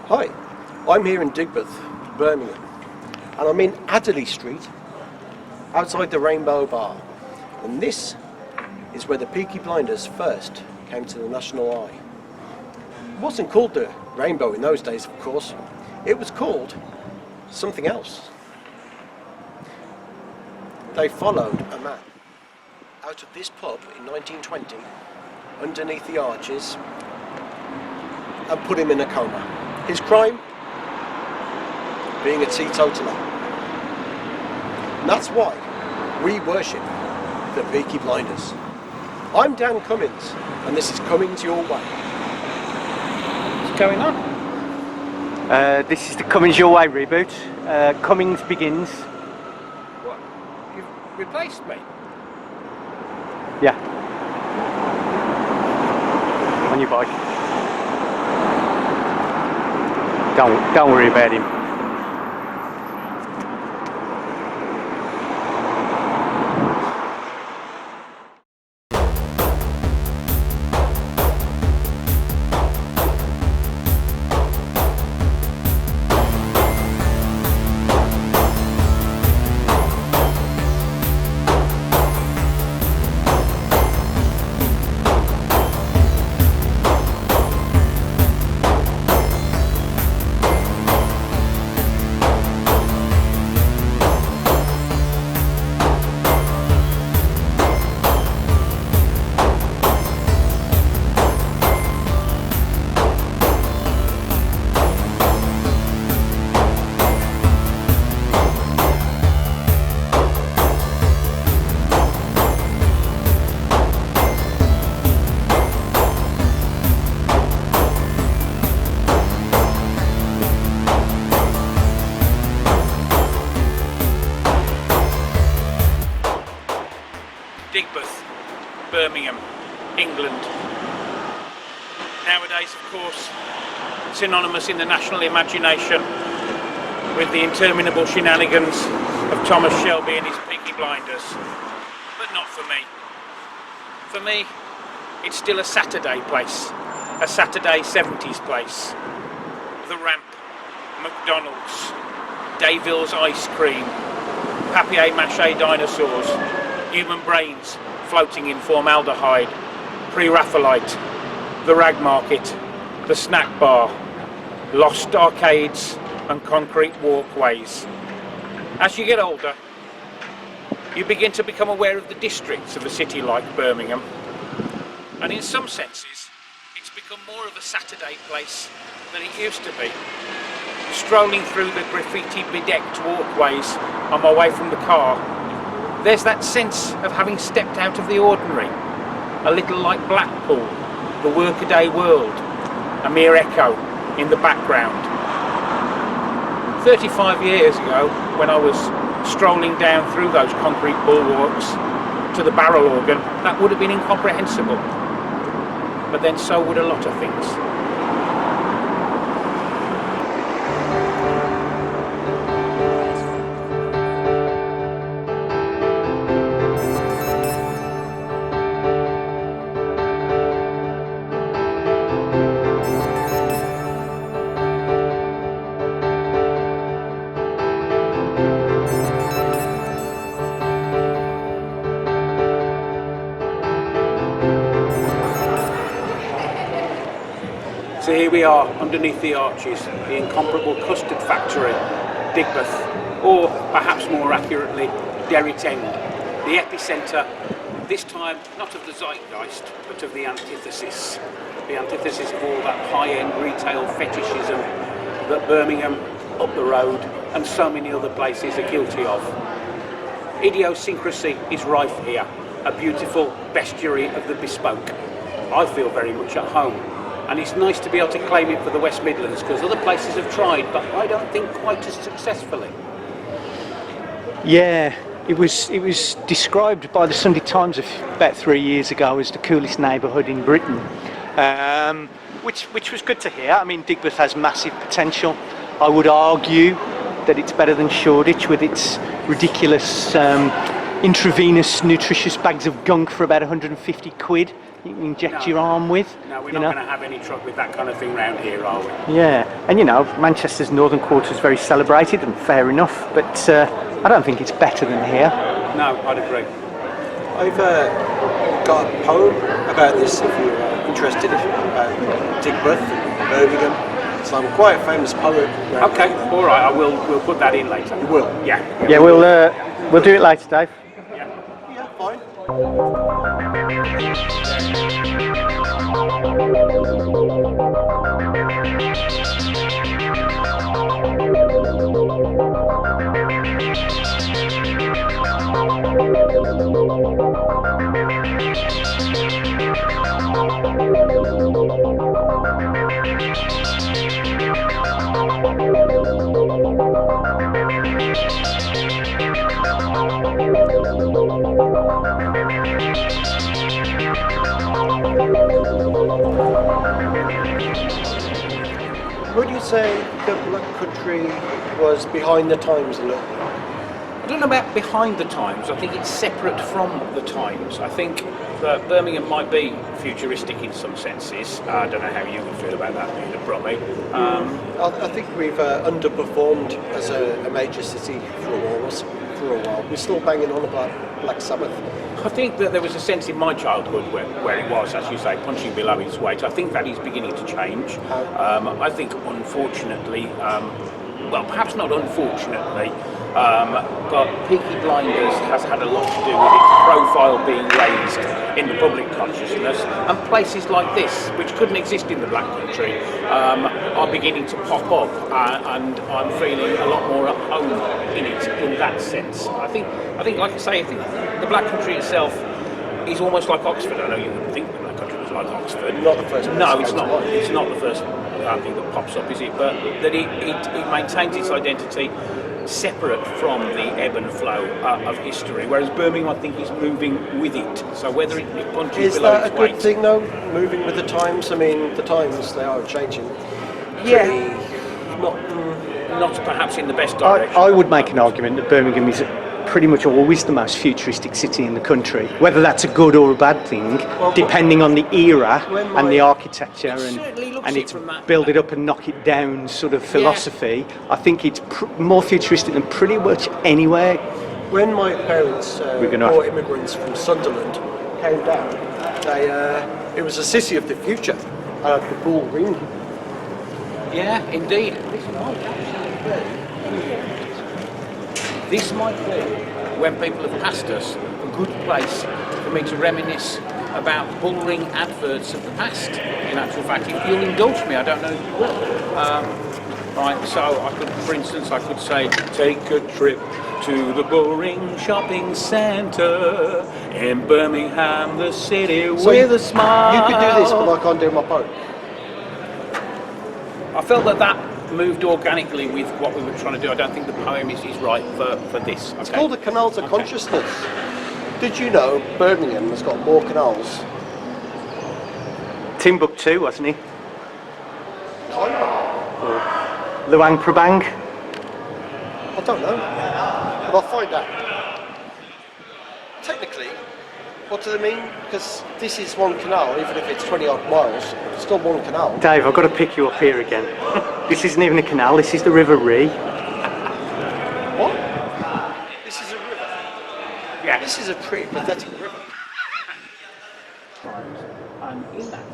Hi, I'm here in Digbeth, Birmingham, and I'm in Adderley Street, outside the Rainbow Bar. And this is where the Peaky Blinders first came to the national eye. It wasn't called the Rainbow in those days, of course. It was called something else. They followed a man out of this pub in 1920, underneath the arches, and put him in a coma. His crime? Being a teetotaler. And that's why we worship the Peaky Blinders. I'm Dan Cummings, and this is Cummings Your Way. What's going on? This is the Cummings Your Way reboot. Cummings begins. What? You've replaced me? Yeah. On your bike. Don't worry about him. Digbeth, Birmingham, England. Nowadays, of course, synonymous in the national imagination with the interminable shenanigans of Thomas Shelby and his Peaky Blinders. But not for me. For me, it's still a Saturday place, a Saturday 70s place. The Ramp, McDonald's, Dayville's ice cream, papier-mâché dinosaurs, human brains floating in formaldehyde, pre-Raphaelite, the rag market, the snack bar, lost arcades and concrete walkways. As you get older, you begin to become aware of the districts of a city like Birmingham, and in some senses it's become more of a Saturday place than it used to be. Strolling through the graffiti bedecked walkways on my way from the car, there's that sense of having stepped out of the ordinary, a little like Blackpool, the workaday world, a mere echo in the background. 35 years ago, when I was strolling down through those concrete bulwarks to the barrel organ, that would have been incomprehensible. But then so would a lot of things. So here we are, underneath the arches, the incomparable custard factory, Digbeth, or perhaps more accurately, Derrit End, the epicentre, this time not of the zeitgeist, but of the antithesis of all that high-end retail fetishism that Birmingham, up the road, and so many other places are guilty of. Idiosyncrasy is rife here, a beautiful bestiary of the bespoke. I feel very much at home. And it's nice to be able to claim it for the West Midlands, because other places have tried, but I don't think quite as successfully. Yeah, it was described by the Sunday Times about 3 years ago as the coolest neighbourhood in Britain, which was good to hear. I mean, Digbeth has massive potential. I would argue that it's better than Shoreditch with its ridiculous intravenous nutritious bags of gunk for about 150 quid. you can inject your arm with. No, we're you not know. going to have any truck with that kind of thing round here, are we? Yeah, and you know, Manchester's northern quarter is very celebrated, and fair enough, but I don't think it's better than here. No, I'd agree. I've got a poem about this if you're interested, about Digbeth and Birmingham. So I'm quite a famous poet. Okay, all right. We'll put that in later. You will? Yeah. Yeah, we'll do it later, Dave. Yeah, fine. Would you say the Black Country was behind the times a little bit? I don't know about behind the times. I think it's separate from the times. I think that Birmingham might be futuristic in some senses. I don't know how you would feel about that, Peter, probably. I think we've underperformed as a major city for a while. We're still banging on about Black Sabbath. I think that there was a sense in my childhood where it was, as you say, punching below its weight. I think that is beginning to change. I think, unfortunately, well, perhaps not unfortunately, but Peaky Blinders has had a lot to do with its profile being raised in the public consciousness, and places like this, which couldn't exist in the Black Country, are beginning to pop up, and I'm feeling a lot more at home in it in that sense. I think, like I say, I think the Black Country itself is almost like Oxford. I know you wouldn't think the Black Country was like Oxford. Not the first. No, it's not. It's not the first thing that pops up, is it? But that it maintains its identity separate from the ebb and flow of history, whereas Birmingham, I think, is moving with it. So whether it punches is below that its a weight. good thing, though? Moving with the times. I mean, the times, they are changing. Yeah. Not Not perhaps in the best direction. I would make an argument that Birmingham is pretty much always the most futuristic city in the country. Whether that's a good or a bad thing, depending on the era and the architecture and its build it up and knock it down sort of philosophy, I think it's more futuristic than pretty much anywhere. When my parents, poor immigrants from Sunderland, came down, it was a city of the future. The Bull Ring. Yeah, indeed. This might be, when people have passed us, a good place for me to reminisce about bullring adverts of the past. In actual fact, if you'll indulge me, I don't know if you will. Right, so I could, for instance, I could say, take a trip to the Bullring Shopping Centre in Birmingham, the city with a smile. You could do this, but I can't do my poem. I felt that moved organically with what we were trying to do. I don't think the poem is right for this. Okay. It's called the Canals of Consciousness. Did you know Birmingham has got more canals? Timbuktu, wasn't he? Luang Prabang? I don't know, but I'll find out. Technically, what do they mean? Because this is one canal, even if it's 20 odd miles, it's still one canal. Dave, I've got to pick you up here again. This isn't even a canal, this is the River Ree. What? This is a river? Yeah. This is a pretty pathetic river. And in that sense,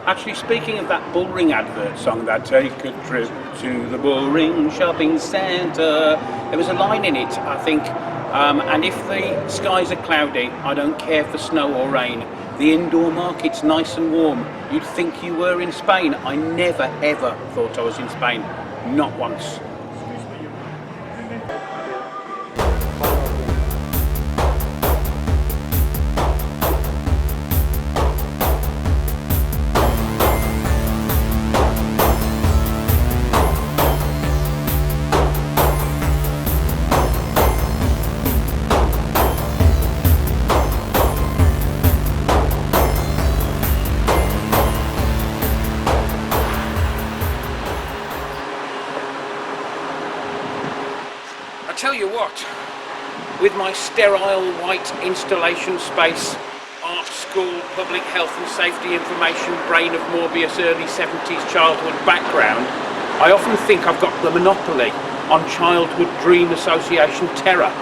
actually, speaking of that Bullring advert song, that take a trip to the Bullring Shopping Centre, there was a line in it, I think, and if the skies are cloudy, I don't care for snow or rain. The indoor market's nice and warm. You'd think you were in Spain. I never ever thought I was in Spain. Not once. Tell you what, with my sterile white installation space, art school, public health and safety information, brain of Morbius early 70s childhood background, I often think I've got the monopoly on childhood dream association terror.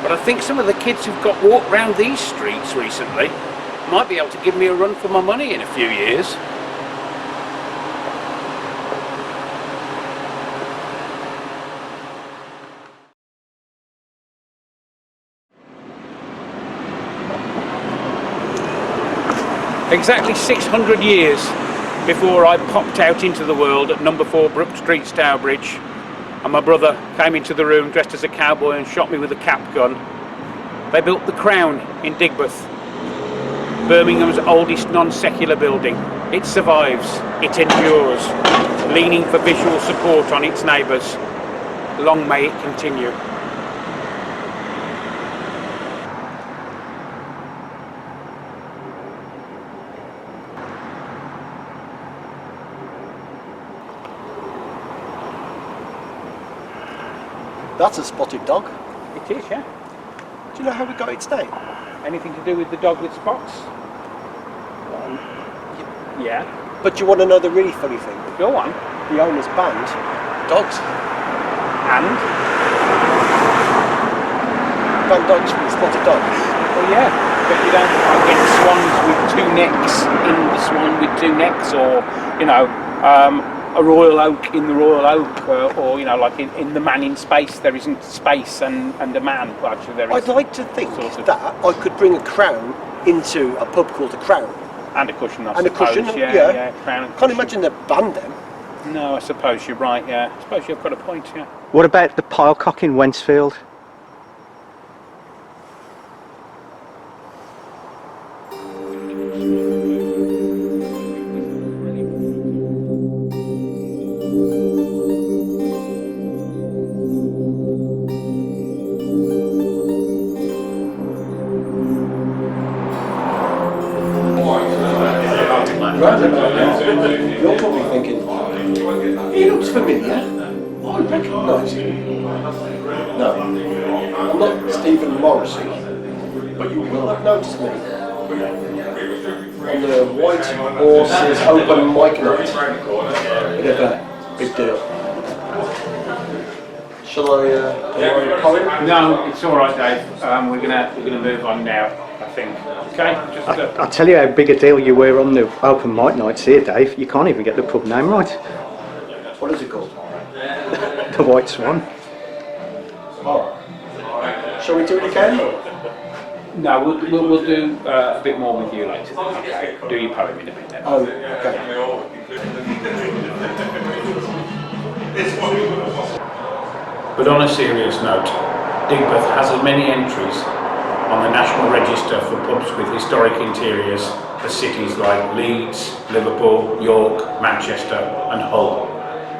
But I think some of the kids who've got walked round these streets recently might be able to give me a run for my money in a few years. Exactly 600 years before I popped out into the world at number 4 Brook Street, Stourbridge, and my brother came into the room dressed as a cowboy and shot me with a cap gun, they built the Crown in Digbeth, Birmingham's oldest non-secular building. It survives, it endures, leaning for visual support on its neighbours. Long may it continue. That's a spotted dog. It is, yeah. Do you know how we got its name? Anything to do with the dog with spots? Yeah. But you want to know the really funny thing? Go on. The owner's band, dogs. And? Band dogs from the spotted dog. Well, yeah. But you don't get swans with 2 necks in the swan with 2 necks, or, you know, a royal oak in the royal oak, or, you know, like in the man in space, there isn't space and a man. Well, actually, there is. I'd like to think sort of that I could bring a crown into a pub called the Crown. And a cushion, I and suppose. A cushion, yeah. Crown and Can't cushion. imagine they banned them. No, I suppose you're right, yeah. I suppose you've got a point, yeah. What about the Pilecock in Wentzfield? You're probably thinking, he looks familiar. I recognise him. No, I'm not Stephen Morrissey, but you will have noticed me on the White Horses open mic night. Bit of a big deal. Shall I poem? No, it's all right, Dave. We're gonna move on now, I think. Okay. I'll tell you how big a deal you were on the open mic nights here, Dave. You can't even get the pub name right. What is it called? The White Swan. Oh. Shall we do it again? No, we'll do a bit more with you later. Okay. Do your poem in a bit then. Oh, okay. But on a serious note, Digbeth has as many entries on the National Register for pubs with historic interiors as cities like Leeds, Liverpool, York, Manchester and Hull.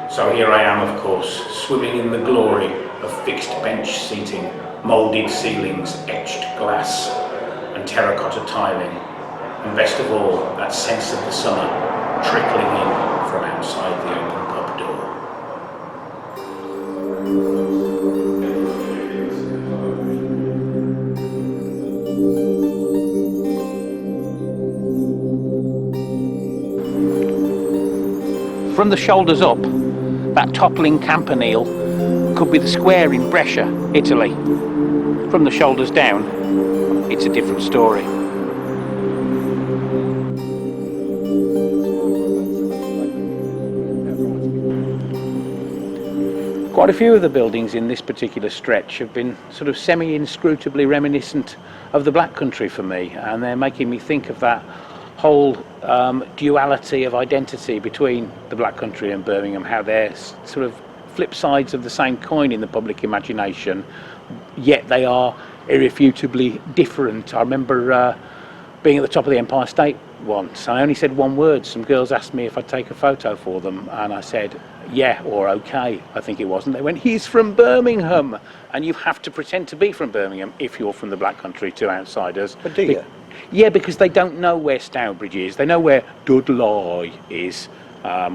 So here I am, of course, swimming in the glory of fixed bench seating, moulded ceilings, etched glass and terracotta tiling, and best of all, that sense of the summer trickling in from outside the open pub door. From the shoulders up, that toppling campanile could be the square in Brescia, Italy. From the shoulders down, it's a different story. Quite a few of the buildings in this particular stretch have been sort of semi-inscrutably reminiscent of the Black Country for me, and they're making me think of that whole duality of identity between the Black Country and Birmingham, how they're sort of flip sides of the same coin in the public imagination, yet they are irrefutably different. I remember being at the top of the Empire State once. I only said one word. Some girls asked me if I'd take a photo for them, and I said, yeah, or okay, I think it was. And they went, he's from Birmingham. And you have to pretend to be from Birmingham if you're from the Black Country to outsiders. But do you? Yeah, because they don't know where Stourbridge is. They know where Dudley is,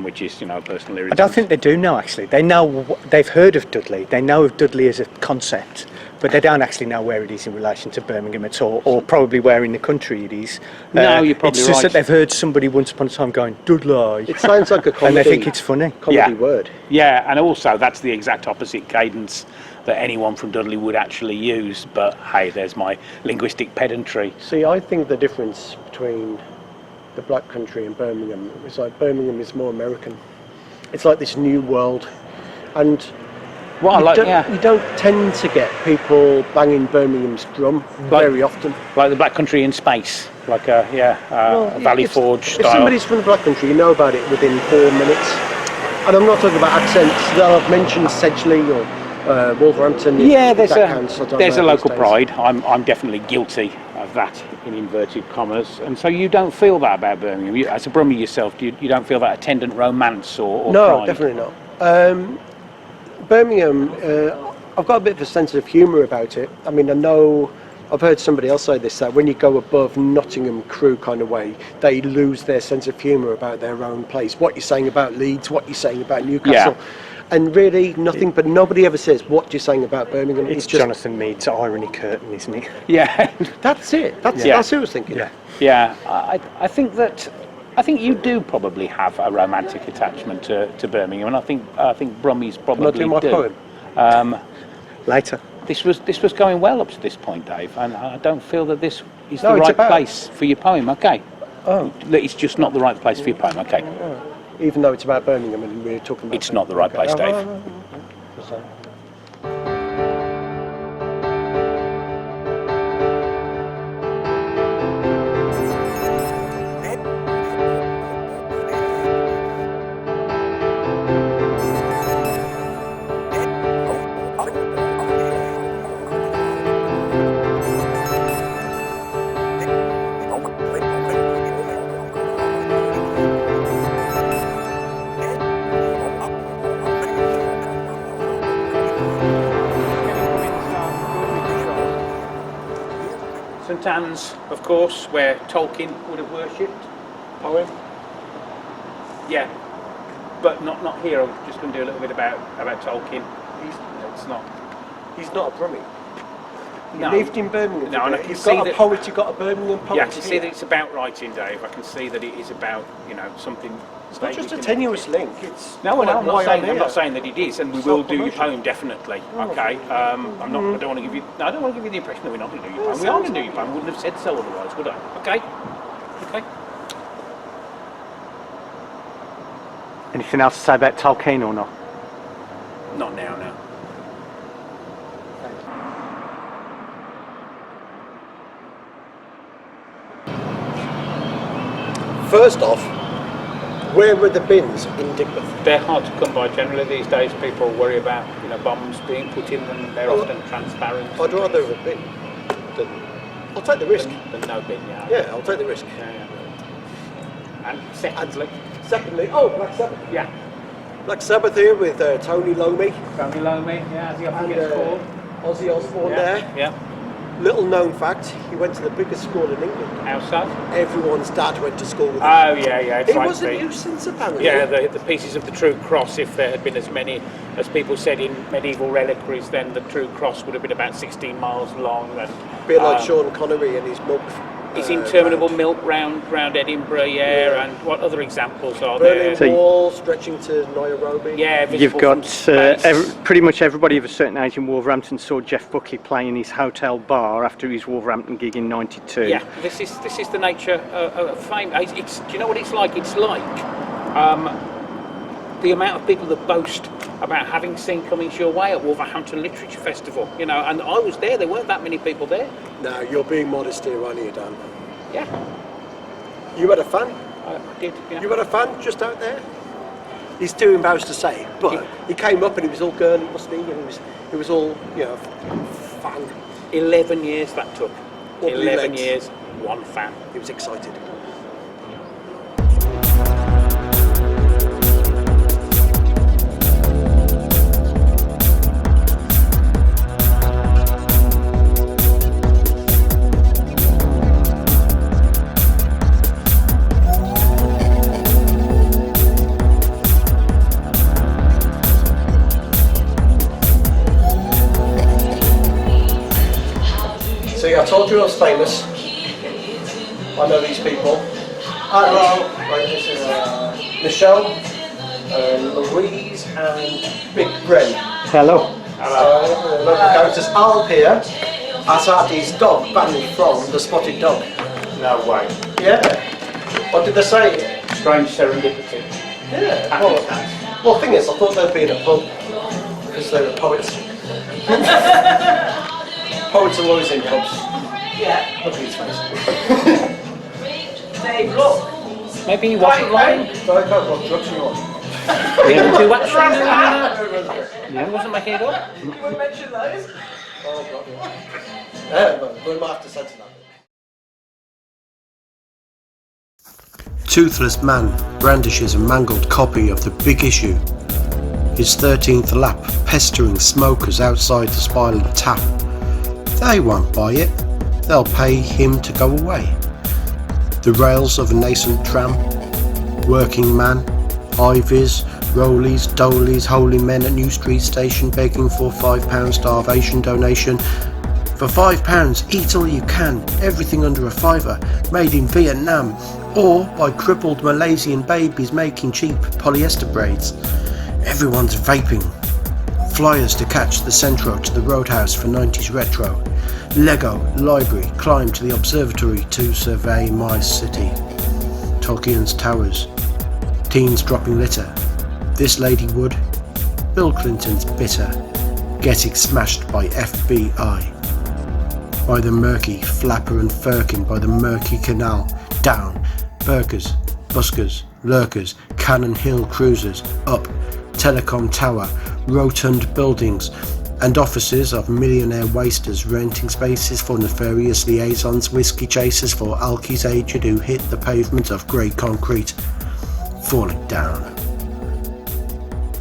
which is, you know, a personal irritant. I don't think they do know, actually. They know, they've heard of Dudley. They know of Dudley as a concept, but they don't actually know where it is in relation to Birmingham at all, or probably where in the country it is. No, you're probably It's just right. that they've heard somebody once upon a time going, Dudley. It sounds like a comedy. And they think it's funny. Comedy word. Yeah, and also that's the exact opposite cadence that anyone from Dudley would actually use. But hey, there's my linguistic pedantry. See, I think the difference between the Black Country and Birmingham is like Birmingham is more American. It's like this new world, and Well, you don't tend to get people banging Birmingham's drum very often. like the Black Country in space, like a Valley Forge If style. somebody's from the Black Country, you know about it within 4 minutes. And I'm not talking about accents. I've mentioned Sedgley or Wolverhampton. Yeah, if there's that a counts. I don't there's a know local these days. pride. I'm definitely guilty of that in inverted commas, and so you don't feel that about Birmingham. You, as a Brummie yourself, you don't feel that attendant romance or No, pride? definitely not. Birmingham, I've got a bit of a sense of humour about it. I mean, I know I've heard somebody else say this, that when you go above Nottingham Crew kind of way, they lose their sense of humour about their own place. What you're saying about Leeds, what you're saying about Newcastle. Yeah. And really nothing, but nobody ever says what you're saying about Birmingham. It's just Jonathan Mead's irony curtain, isn't it? Yeah, that's it. That's Yeah. what I was thinking. Yeah. yeah. I think you do probably have a romantic attachment to Birmingham, and I think Brummies probably Can I do my poem? Later. This was going well up to this point, Dave, and I don't feel that this is No, the it's right about- place for your poem. Okay, Oh, it's just not the right place for your poem. Okay, even though it's about Birmingham and we're talking about it's not the right place, Okay. Dave. So- St Anne's, of course, where Tolkien would have worshipped. Poem. Yeah, but not here. I'm just going to do a little bit about Tolkien. It's not. He's not a Brummie. He No. lived in Birmingham. No, and I You've can got see a that- poet, you've got a Birmingham poet. Yeah, I can see here. that it's about writing, Dave. I can see that it is about something. It's not just a tenuous link. It's No, like I'm why not saying. I'm I'm not here. saying that it is, and we will do your Self-promotion. poem definitely. Okay. I'm not. I don't want to give you. No, I don't want to give you the impression that we're not going to do your poem. We are going to do your poem. I wouldn't have said so otherwise, would I? Okay. Okay. Anything else to say about Tolkien or not? Not now. No. First off, where were the bins in Digbeth? They're hard to come by generally these days. People worry about bombs being put in them. They're often transparent. I'd rather have a bin than. I'll take the risk. than no bin. Yeah. Yeah, I'll take the risk. Yeah. And secondly, Secondly, Black Sabbath. yeah, Black Sabbath here with Tony Lomi Tony Lomi, yeah, as he often and gets called. Ozzy Osbourne Yeah, there. yeah. Little known fact, he went to the biggest school in England. Outside. Everyone's dad went to school with him. Oh yeah. It's It like was a the- nuisance apparently. Yeah, the pieces of the True Cross, if there had been as many as people said in medieval reliquaries, then the True Cross would have been about 16 miles long. And A bit like Sean Connery and his milk. his interminable round. milk round Edinburgh, Yeah. and what other examples are Berlin there? So- Wall stretching to Nairobi. Yeah, You've visible got from space. pretty much everybody of a certain age in Wolverhampton saw Jeff Buckley playing his hotel bar after his Wolverhampton gig in '92. Yeah, this is the nature of fame. It's do you know what it's like? It's like the amount of people that boast about having seen Cummings your way at Wolverhampton Literature Festival. And I was there. There weren't that many people there. No, you're being modest here, aren't you, Dan? Yeah, You had a fan? I did. Yeah. You had a fan just out there? He's too embarrassed to say, but he came up and he was all gurning, wasn't he? And he was all, fan. 11 years that took. Wobbly 11 legs. years, one fan. He was excited. who else famous? I know these people. Hello, right, this is Michelle, Louise, and Big Bren. Hello. Local characters. Al here has had his dog banned from the spotted dog. No way. Yeah. What did they say? Strange serendipity. Yeah. Well, the thing is, I thought they'd be in a pub because they were poets. Poets are always in pubs. Yeah. Look at his face. Dave, look. Maybe he wasn't lying. Don't know what drugs you want. He didn't do actually. Yeah, he wasn't making it up. We mentioned those. Oh, God. Yeah, but we might have to censor that. Toothless man brandishes a mangled copy of The Big Issue. His 13th lap, pestering smokers outside the Spiral Tap. They won't buy it. They'll pay him to go away. The rails of a nascent tram. Working man. Ivies, rollies, dolies, holy men at New Street Station begging for £5 starvation donation. For £5, eat all you can, everything under a fiver, made in Vietnam, or by crippled Malaysian babies making cheap polyester braids. Everyone's vaping. Flyers to catch the Centro to the Roadhouse for 90s retro. Lego, library, climb to the observatory to survey my city. Tolkien's towers. Teens dropping litter. This lady would. Bill Clinton's bitter. Getting smashed by FBI. By the murky Flapper and Firkin, by the murky canal. Down. Burkers, buskers, lurkers, Cannon Hill cruisers. Up. Telecom tower. Rotund buildings. And offices of millionaire wasters renting spaces for nefarious liaisons, whiskey chasers for alkies aged who hit the pavement of grey concrete. Falling down.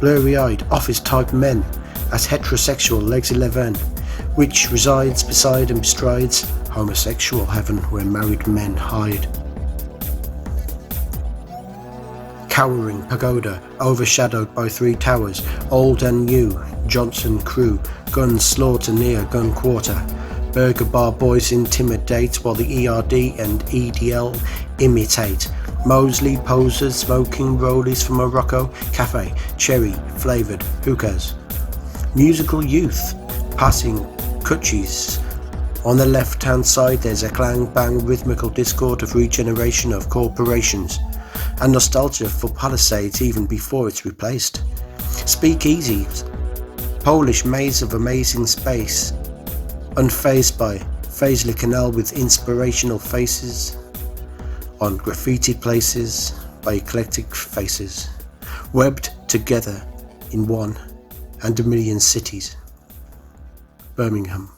Blurry-eyed, office-type men, as heterosexual legs 11, which resides beside and bestrides homosexual heaven where married men hide. Cowering pagoda, overshadowed by 3 towers, old and new, Johnson crew, guns slaughter near gun quarter. Burger bar boys intimidate while the ERD and EDL imitate. Mosley posers smoking rollies from Morocco, cafe, cherry, flavoured hookahs. Musical youth, passing kutchis. On the left hand side there's a clang bang rhythmical discord of regeneration of corporations. And nostalgia for Palisades even before it's replaced. Speakeasies, Polish maze of amazing space. Unfazed by Faisley Canal with inspirational faces. On graffiti places by eclectic faces, webbed together in one and a million cities. Birmingham.